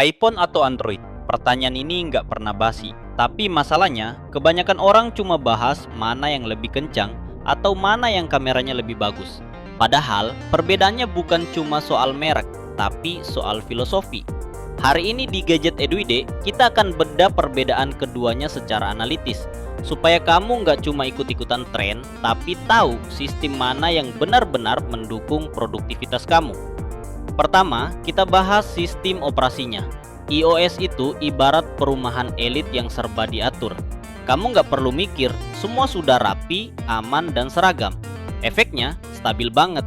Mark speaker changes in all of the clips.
Speaker 1: iPhone atau Android? Pertanyaan ini nggak pernah basi. Tapi masalahnya, kebanyakan orang cuma bahas mana yang lebih kencang atau mana yang kameranya lebih bagus. Padahal, perbedaannya bukan cuma soal merek, tapi soal filosofi. Hari ini di Gadget Eduide, kita akan bedah perbedaan keduanya secara analitis, supaya kamu nggak cuma ikut-ikutan tren, tapi tahu sistem mana yang benar-benar mendukung produktivitas kamu. Pertama, kita bahas sistem operasinya. iOS itu ibarat perumahan elit yang serba diatur. Kamu nggak perlu mikir, semua sudah rapi, aman, dan seragam. Efeknya stabil banget.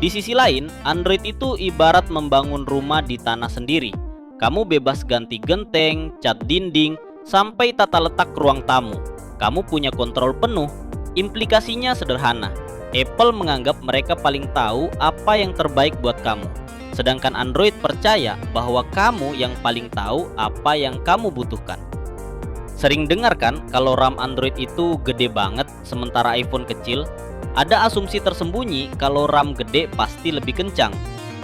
Speaker 1: Di sisi lain, Android itu ibarat membangun rumah di tanah sendiri. Kamu bebas ganti genteng, cat dinding, sampai tata letak ruang tamu. Kamu punya kontrol penuh. Implikasinya sederhana. Apple menganggap mereka paling tahu apa yang terbaik buat kamu. Sedangkan Android percaya bahwa kamu yang paling tahu apa yang kamu butuhkan. Sering dengar kan kalau RAM Android itu gede banget sementara iPhone kecil? Ada asumsi tersembunyi kalau RAM gede pasti lebih kencang.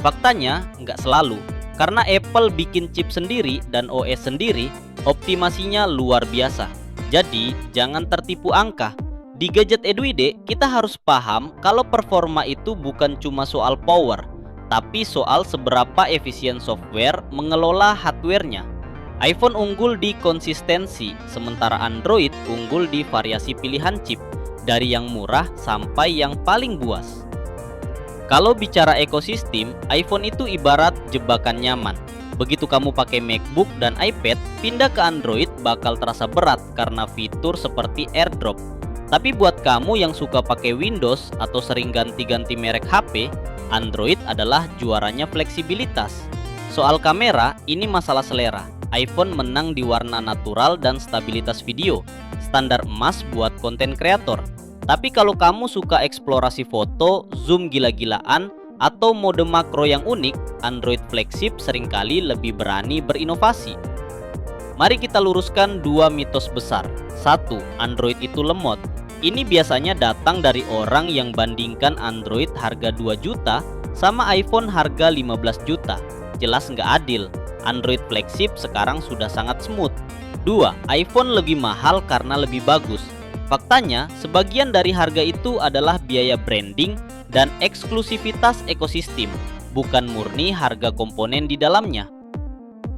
Speaker 1: Faktanya nggak selalu. Karena Apple bikin chip sendiri dan OS sendiri, optimasinya luar biasa. Jadi jangan tertipu angka. Di Gadget Eduide kita harus paham kalau performa itu bukan cuma soal power, tapi soal seberapa efisien software mengelola hardware-nya. iPhone unggul di konsistensi, sementara Android unggul di variasi pilihan chip, dari yang murah sampai yang paling buas. Kalau bicara ekosistem, iPhone itu ibarat jebakan nyaman. Begitu kamu pakai MacBook dan iPad, pindah ke Android bakal terasa berat karena fitur seperti AirDrop. Tapi buat kamu yang suka pakai Windows atau sering ganti-ganti merek HP, Android adalah juaranya fleksibilitas. Soal kamera, ini masalah selera. iPhone menang di warna natural dan stabilitas video, standar emas buat konten kreator. Tapi kalau kamu suka eksplorasi foto, zoom gila-gilaan, atau mode makro yang unik, Android flagship seringkali lebih berani berinovasi. Mari kita luruskan dua mitos besar. 1. Android itu lemot. Ini biasanya datang dari orang yang bandingkan Android harga 2 juta sama iPhone harga 15 juta. Jelas nggak adil. Android flagship sekarang sudah sangat smooth. 2. iPhone lebih mahal karena lebih bagus. Faktanya, sebagian dari harga itu adalah biaya branding dan eksklusivitas ekosistem, bukan murni harga komponen di dalamnya.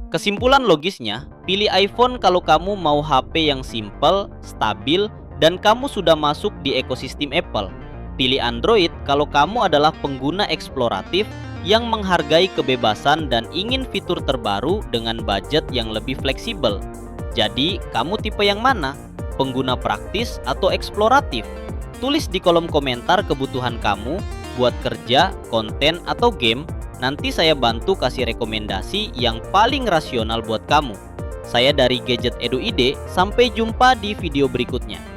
Speaker 1: Kesimpulan logisnya, pilih iPhone kalau kamu mau HP yang simple, stabil, dan kamu sudah masuk di ekosistem Apple. Pilih Android kalau kamu adalah pengguna eksploratif yang menghargai kebebasan dan ingin fitur terbaru dengan budget yang lebih fleksibel. Jadi, kamu tipe yang mana? Pengguna praktis atau eksploratif? Tulis di kolom komentar kebutuhan kamu buat kerja, konten, atau game. Nanti saya bantu kasih rekomendasi yang paling rasional buat kamu. Saya dari Gadget Eduide, sampai jumpa di video berikutnya.